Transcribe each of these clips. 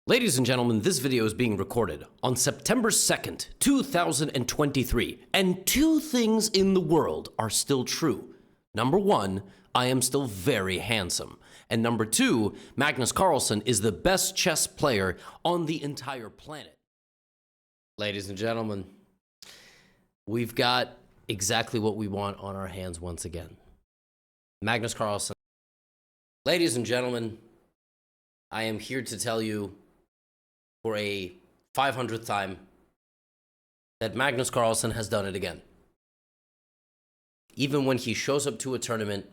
Ladies and gentlemen, this video is being recorded on September 2nd, 2023, and two things in the world are still true. Number one, I am still very handsome. And number two, Magnus Carlsen is the best chess player on the entire planet. Ladies and gentlemen, we've got exactly what we want on our hands once again. Magnus Carlsen. Ladies and gentlemen, I am here to tell you for a 500th time that Magnus Carlsen has done it again. Even when he shows up to a tournament,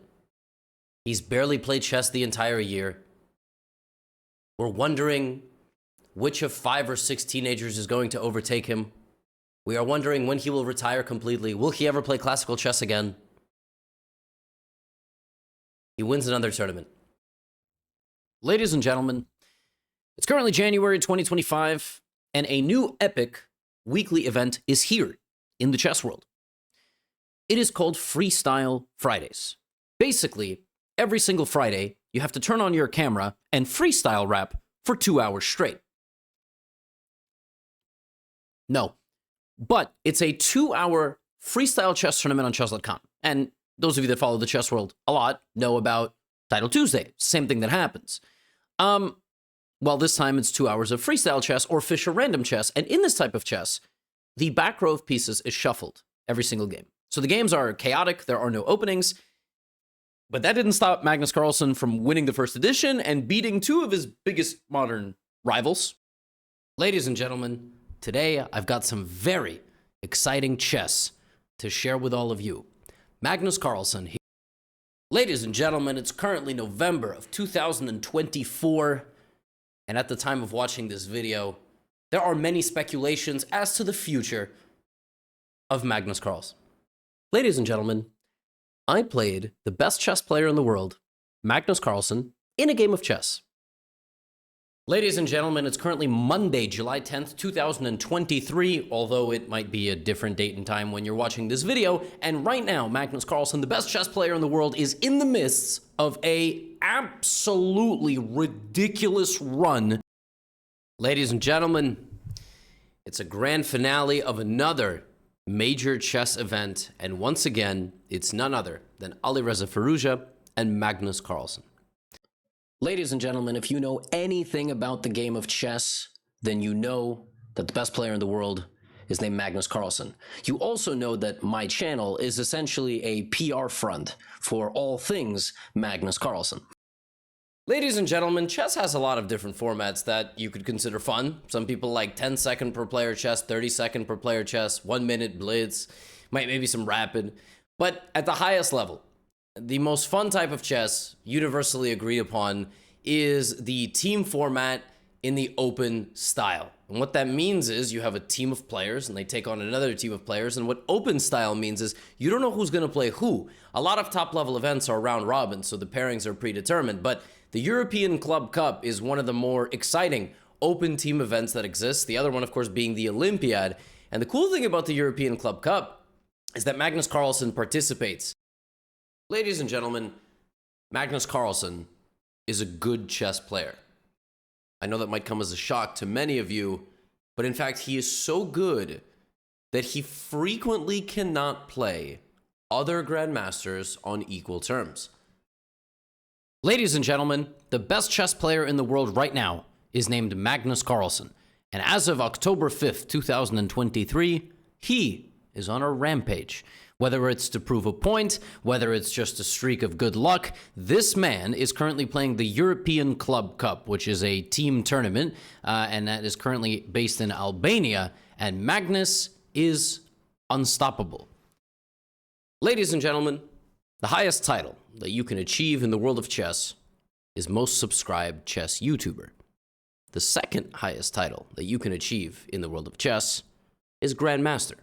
he's barely played chess the entire year. We're wondering which of 5 or 6 teenagers is going to overtake him. We are wondering when he will retire completely. Will he ever play classical chess again? He wins another tournament. Ladies and gentlemen, it's currently January 2025, and a new epic weekly event is here in the chess world. It is called Freestyle Fridays. Basically, every single Friday, you have to turn on your camera and freestyle rap for 2 hours straight. No, but it's a 2-hour freestyle chess tournament on chess.com. And those of you that follow the chess world a lot know about Title Tuesday. Same thing that happens. Well, this time it's 2 hours of freestyle chess or Fischer random chess. And in this type of chess, the back row of pieces is shuffled every single game. So the games are chaotic. There are no openings. But that didn't stop Magnus Carlsen from winning the first edition and beating 2 of his biggest modern rivals. Ladies and gentlemen, today I've got some very exciting chess to share with all of you. Magnus Carlsen. Ladies and gentlemen, it's currently November of 2024. And at the time of watching this video, there are many speculations as to the future of Magnus Carlsen. Ladies and gentlemen, I played the best chess player in the world, Magnus Carlsen, in a game of chess. Ladies and gentlemen, it's currently Monday, July 10th, 2023, although it might be a different date and time when you're watching this video. And right now, Magnus Carlsen, the best chess player in the world, is in the midst of a absolutely ridiculous run. Ladies and gentlemen, it's a grand finale of another major chess event. And once again, it's none other than Alireza Firouzja and Magnus Carlsen. Ladies and gentlemen, if you know anything about the game of chess, then you know that the best player in the world is named Magnus Carlsen. You also know that my channel is essentially a PR front for all things Magnus Carlsen. Ladies and gentlemen, chess has a lot of different formats that you could consider fun. Some people like 10-second per player chess, 30-second per player chess, 1-minute blitz, maybe some rapid. But at the highest level, the most fun type of chess, universally agreed upon, is the team format in the open style. And what that means is you have a team of players and they take on another team of players. And what open style means is you don't know who's going to play who. A lot of top level events are round robin, so the pairings are predetermined. But the European Club Cup is one of the more exciting open team events that exists. The other one, of course, being the Olympiad. And the cool thing about the European Club Cup is that Magnus Carlsen participates. Ladies and gentlemen, Magnus Carlsen is a good chess player. I know that might come as a shock to many of you, but in fact, he is so good that he frequently cannot play other grandmasters on equal terms. Ladies and gentlemen, the best chess player in the world right now is named Magnus Carlsen. And as of October 5th, 2023, he is on a rampage. Whether it's to prove a point, whether it's just a streak of good luck, this man is currently playing the European Club Cup, which is a team tournament, and that is currently based in Albania, and Magnus is unstoppable. Ladies and gentlemen, the highest title that you can achieve in the world of chess is most subscribed chess YouTuber. The second highest title that you can achieve in the world of chess is Grandmaster.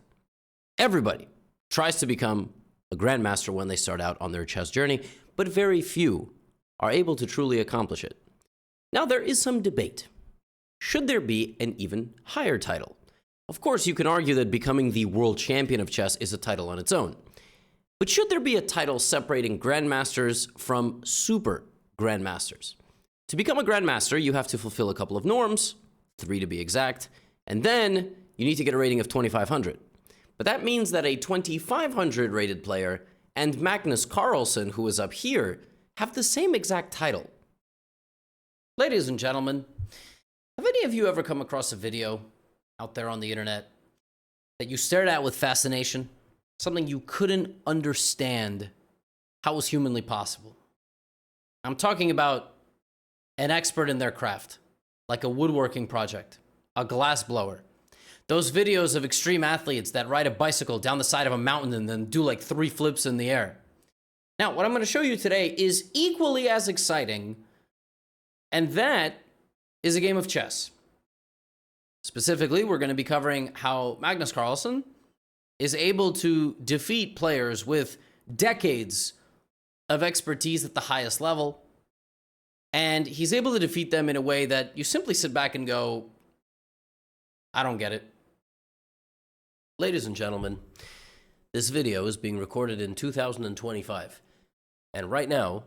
Everybody tries to become a grandmaster when they start out on their chess journey, but very few are able to truly accomplish it. Now, there is some debate. Should there be an even higher title? Of course, you can argue that becoming the world champion of chess is a title on its own. But should there be a title separating grandmasters from super grandmasters? To become a grandmaster, you have to fulfill a couple of norms, 3 to be exact, and then you need to get a rating of 2500. But that means that a 2500 rated player and Magnus Carlsen, who is up here, have the same exact title. Ladies and gentlemen, have any of you ever come across a video out there on the internet that you stared at with fascination? Something you couldn't understand how was humanly possible? I'm talking about an expert in their craft, like a woodworking project, a glass blower. Those videos of extreme athletes that ride a bicycle down the side of a mountain and then do like 3 flips in the air. Now, what I'm going to show you today is equally as exciting, and that is a game of chess. Specifically, we're going to be covering how Magnus Carlsen is able to defeat players with decades of expertise at the highest level, and he's able to defeat them in a way that you simply sit back and go, I don't get it. Ladies and gentlemen, this video is being recorded in 2025, and right now,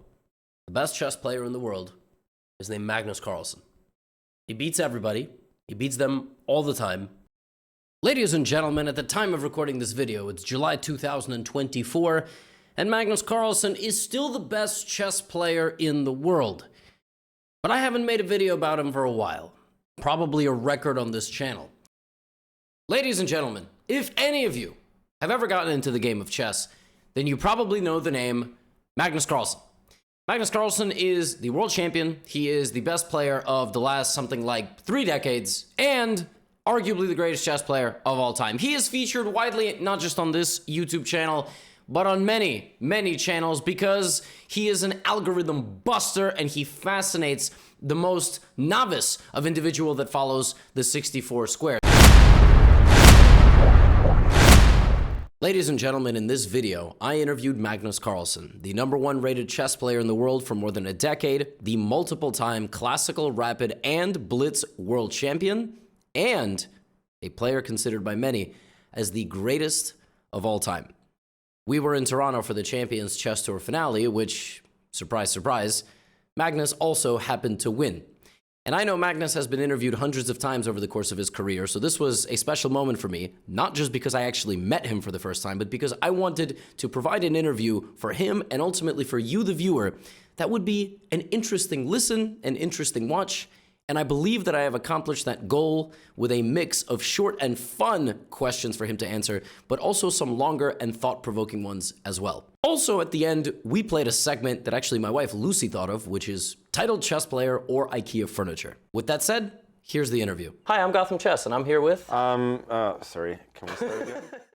the best chess player in the world is named Magnus Carlsen. He beats everybody. He beats them all the time. Ladies and gentlemen, at the time of recording this video, it's July 2024, and Magnus Carlsen is still the best chess player in the world. But I haven't made a video about him for a while. Probably a record on this channel. Ladies and gentlemen, if any of you have ever gotten into the game of chess, then you probably know the name Magnus Carlsen. Magnus Carlsen is the world champion. He is the best player of the last something like 3 decades, and arguably the greatest chess player of all time. He is featured widely, not just on this YouTube channel, but on many, many channels, because he is an algorithm buster and he fascinates the most novice of individual that follows the 64 square. Ladies and gentlemen, in this video, I interviewed Magnus Carlsen, the #1 rated chess player in the world for more than a decade, the multiple-time classical, rapid, and blitz world champion, and a player considered by many as the greatest of all time. We were in Toronto for the Champions Chess Tour finale, which, surprise, surprise, Magnus also happened to win. And I know Magnus has been interviewed hundreds of times over the course of his career, so this was a special moment for me, not just because I actually met him for the first time, but because I wanted to provide an interview for him and ultimately for you, the viewer, that would be an interesting listen, an interesting watch, and I believe that I have accomplished that goal with a mix of short and fun questions for him to answer, but also some longer and thought-provoking ones as well. Also, at the end, we played a segment that actually my wife Lucy thought of, which is titled Chess Player or IKEA Furniture. With that said, here's the interview. Hi, I'm GothamChess, and I'm here with... Sorry, can we start again?